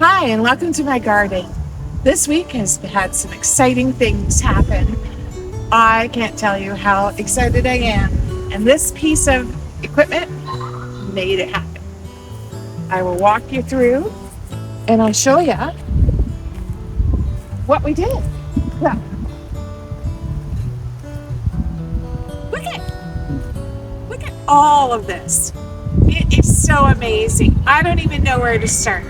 Hi, and welcome to my garden. This week has had some exciting things happen. I can't tell you how excited I am. And this piece of equipment made it happen. I will walk you through and I'll show you what we did. Look, look look at all of this. It is so amazing. I don't even know where to start.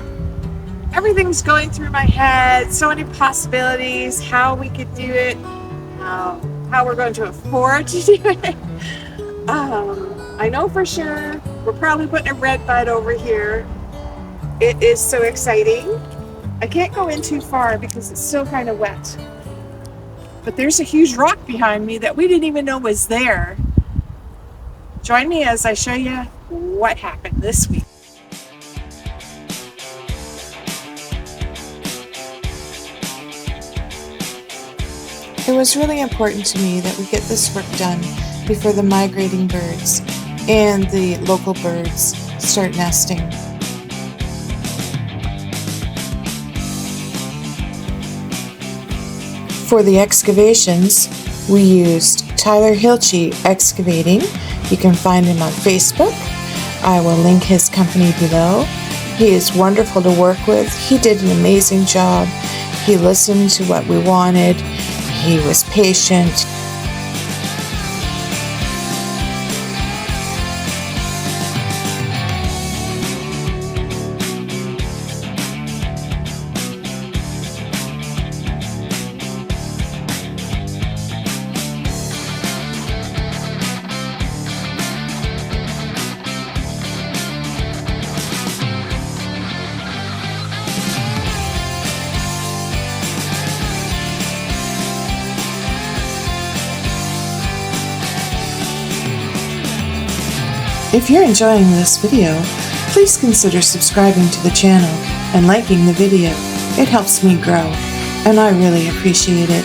Everything's going through my head, so many possibilities, how we could do it, how we're going to afford to do it. I know for sure we're probably putting a red bud over here. It is so exciting. I can't go in too far because it's still kind of wet. But there's a huge rock behind me that we didn't even know was there. Join me as I show you what happened this week. It was really important to me that we get this work done before the migrating birds and the local birds start nesting. For the excavations, we used Tyler Hilchey Excavating. You can find him on Facebook. I will link his company below. He is wonderful to work with. He did an amazing job. He listened to what we wanted. He was patient. If you're enjoying this video, please consider subscribing to the channel and liking the video. It helps me grow, and I really appreciate it.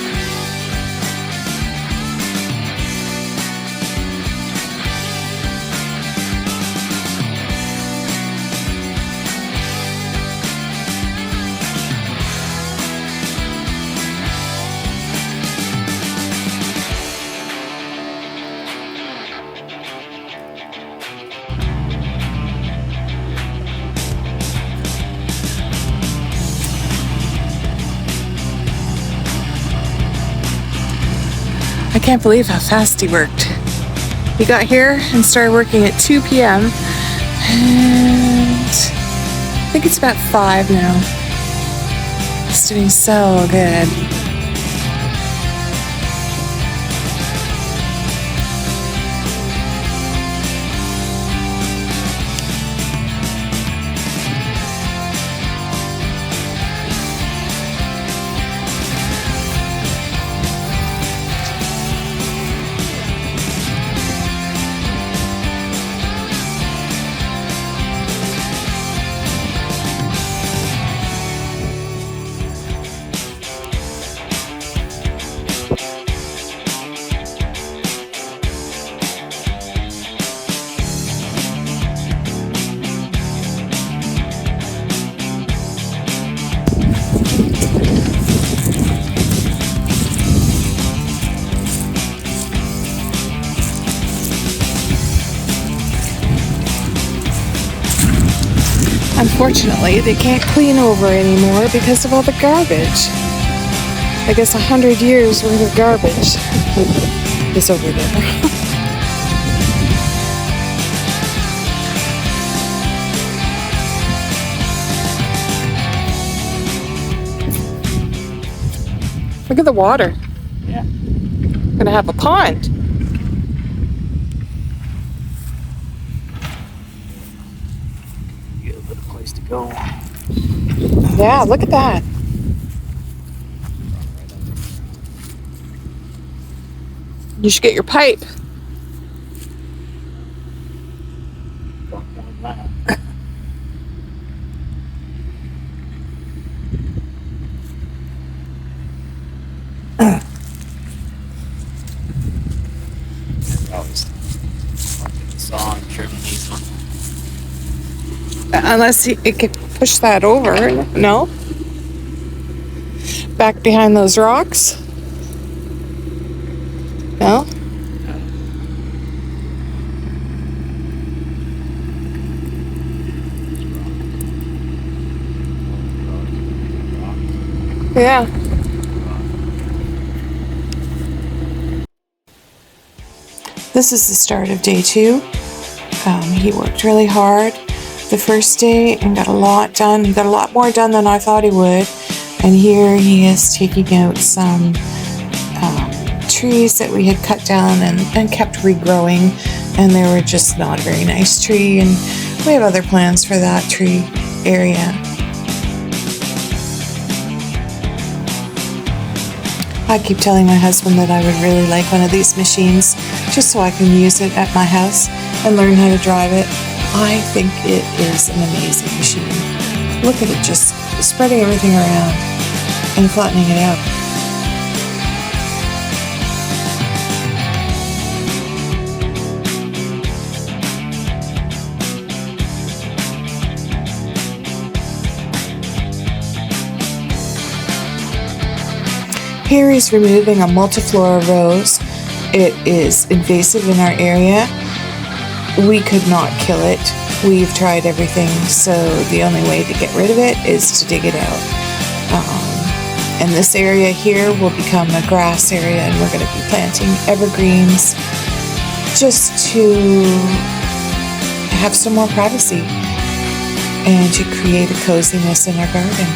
I can't believe how fast he worked. He got here and started working at 2 p.m. and I think it's about 5 now. He's doing so good. Unfortunately, they can't clean over anymore because of all the garbage. I guess 100 years worth of garbage is over there. Look at the water. Yeah. Gonna have a pond. Get a little place to go. Yeah, look at that. You should get your pipe. Unless it could push that over. No? Back behind those rocks? No? Yeah. This is the start of day 2. He worked really hard the first day and got a lot done. He got a lot more done than I thought he would. And here he is taking out some trees that we had cut down and kept regrowing. And they were just not a very nice tree. And we have other plans for that tree area. I keep telling my husband that I would really like one of these machines just so I can use it at my house and learn how to drive it. I think it is an amazing machine. Look at it just spreading everything around and flattening it out. Here he's removing a multiflora rose. It is invasive in our area. We could not kill it. We've tried everything, so the only way to get rid of it is to dig it out. And this area here will become a grass area, and we're going to be planting evergreens just to have some more privacy and to create a coziness in our garden.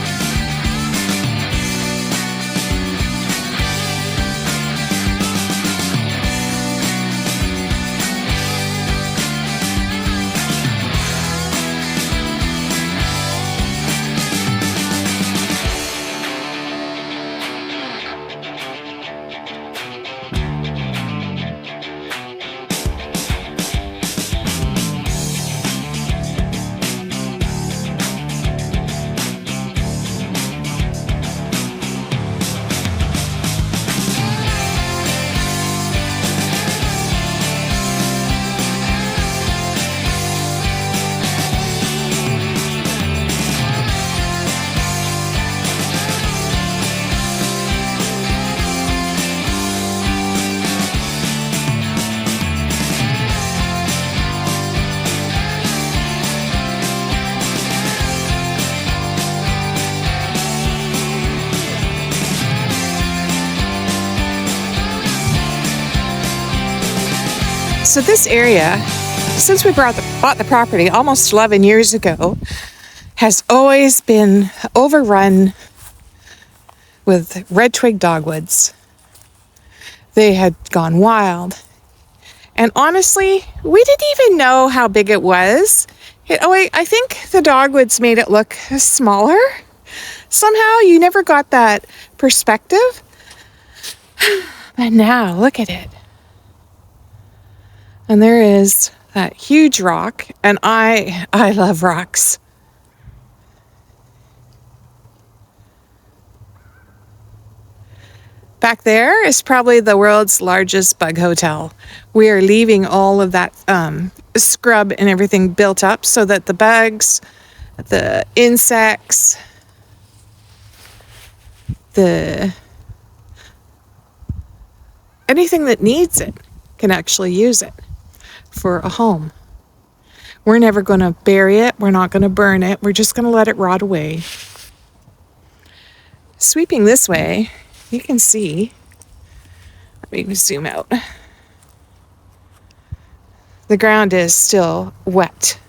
So this area, since we bought the property almost 11 years ago, has always been overrun with red twig dogwoods. They had gone wild. And honestly, we didn't even know how big it was. I think the dogwoods made it look smaller. Somehow you never got that perspective. But now, look at it. And there is that huge rock, and I love rocks. Back there is probably the world's largest bug hotel. We are leaving all of that scrub and everything built up so that the bugs, the insects, anything that needs it can actually use it for a home. We're never going to bury it. We're not going to burn it. We're just going to let it rot away. Sweeping this way, you can see, let me zoom out. The ground is still wet.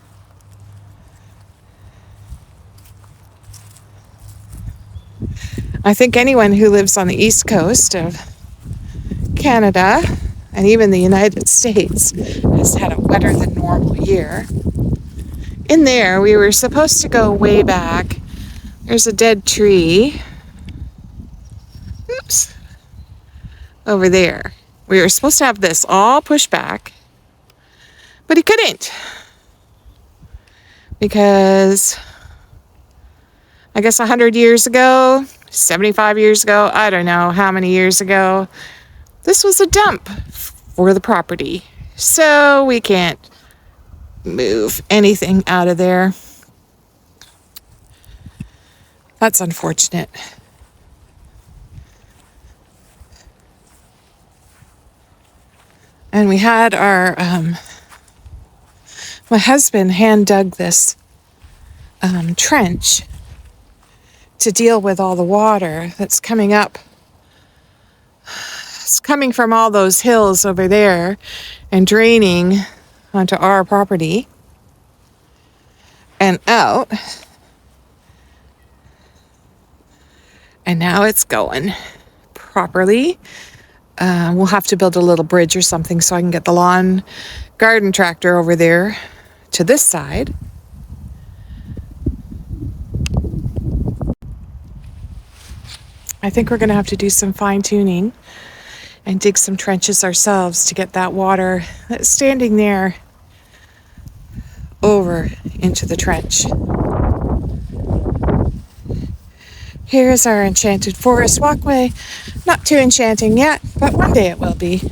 I think anyone who lives on the east coast of Canada and even the United States has had a wetter than normal year. In there, we were supposed to go way back. There's a dead tree. Oops. Over there. We were supposed to have this all pushed back, but he couldn't. Because I guess 100 years ago, 75 years ago, I don't know how many years ago, this was a dump for the property. So we can't move anything out of there. That's unfortunate. And we had my husband hand dug this trench to deal with all the water that's coming up. It's coming from all those hills over there and draining onto our property and out. And now it's going properly. We'll have to build a little bridge or something so I can get the lawn garden tractor over there to this side. I think we're going to have to do some fine tuning and dig some trenches ourselves to get that water that's standing there over into the trench. Here's our enchanted forest walkway. Not too enchanting yet, but one day it will be.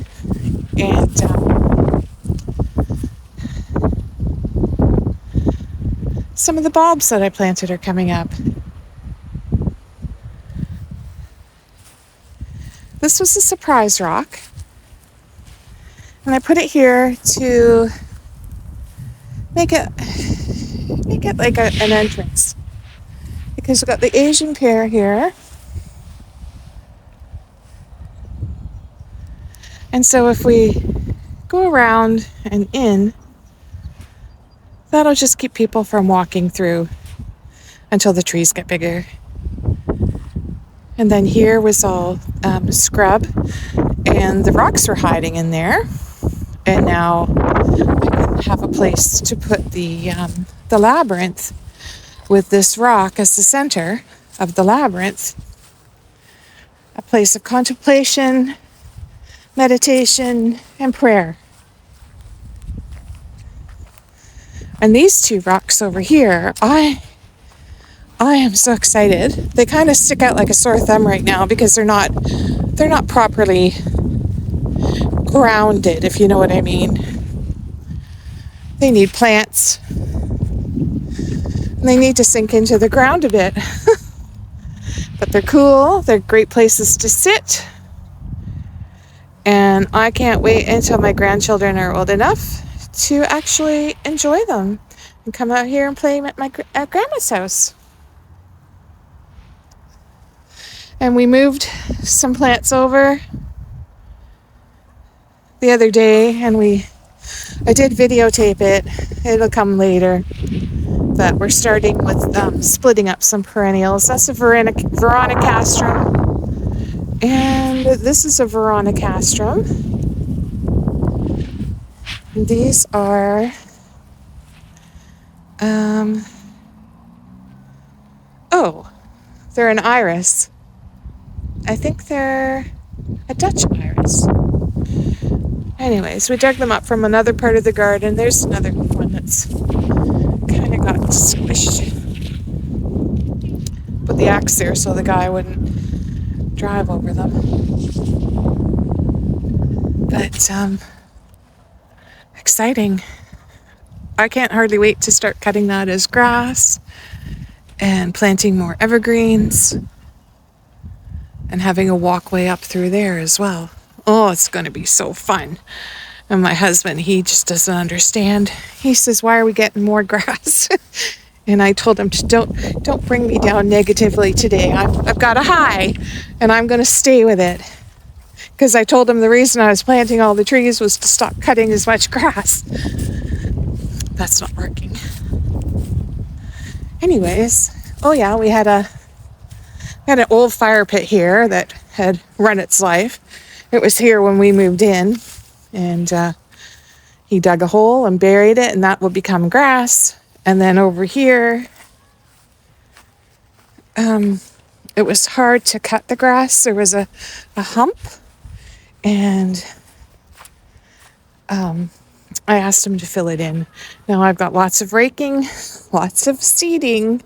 And some of the bulbs that I planted are coming up. This was a surprise rock. And I put it here to make it like an entrance. Because we've got the Asian pear here. And so if we go around and in, that'll just keep people from walking through until the trees get bigger. And then here was all scrub, and the rocks were hiding in there. And now I can have a place to put the labyrinth with this rock as the center of the labyrinth. A place of contemplation, meditation, and prayer. And these two rocks over here, I am so excited. They kind of stick out like a sore thumb right now because they're not properly grounded, if you know what I mean. They need plants. And they need to sink into the ground a bit. But they're cool. They're great places to sit. And I can't wait until my grandchildren are old enough to actually enjoy them and come out here and play at Grandma's house. And we moved some plants over the other day, and I did videotape it. It'll come later. But we're starting with splitting up some perennials. That's a veronicastrum. And this is a veronicastrum. And these are they're an iris. I think they're a Dutch iris. Anyways, we dug them up from another part of the garden. There's another one that's kind of got squished. Put the axe there so the guy wouldn't drive over them. But exciting. I can't hardly wait to start cutting that as grass and planting more evergreens and having a walkway up through there as well. Oh, it's going to be so fun. And my husband, he just doesn't understand. He says, "Why are we getting more grass?" And I told him, don't bring me down negatively today. I've got a high, and I'm going to stay with it. Because I told him the reason I was planting all the trees was to stop cutting as much grass. That's not working. Anyways, we had an old fire pit here that had run its life. It was here when we moved in, and he dug a hole and buried it, and that will become grass. And then over here, it was hard to cut the grass. There was a hump, and I asked him to fill it in. Now I've got lots of raking, lots of seeding,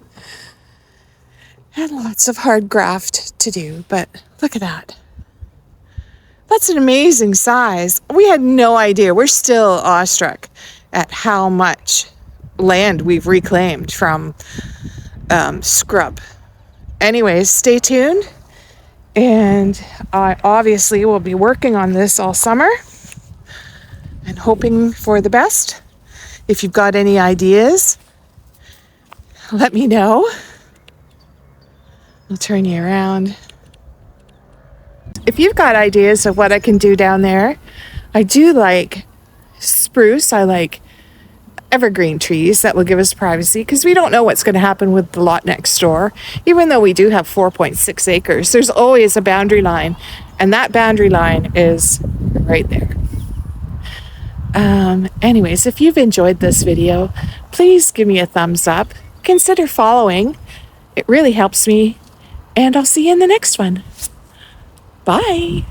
and lots of hard graft to do. But look at that. That's an amazing size. We had no idea. We're still awestruck at how much land we've reclaimed from scrub anyways, stay tuned. And I obviously will be working on this all summer and hoping for the best. If you've got any ideas, let me know. I'll turn you around. If you've got ideas of what I can do down there, I do like spruce. I like evergreen trees that will give us privacy, because we don't know what's going to happen with the lot next door. Even though we do have 4.6 acres, there's always a boundary line, and that boundary line is right there. Anyways, if you've enjoyed this video, please give me a thumbs up. Consider following. It really helps me, and I'll see you in the next one. Bye.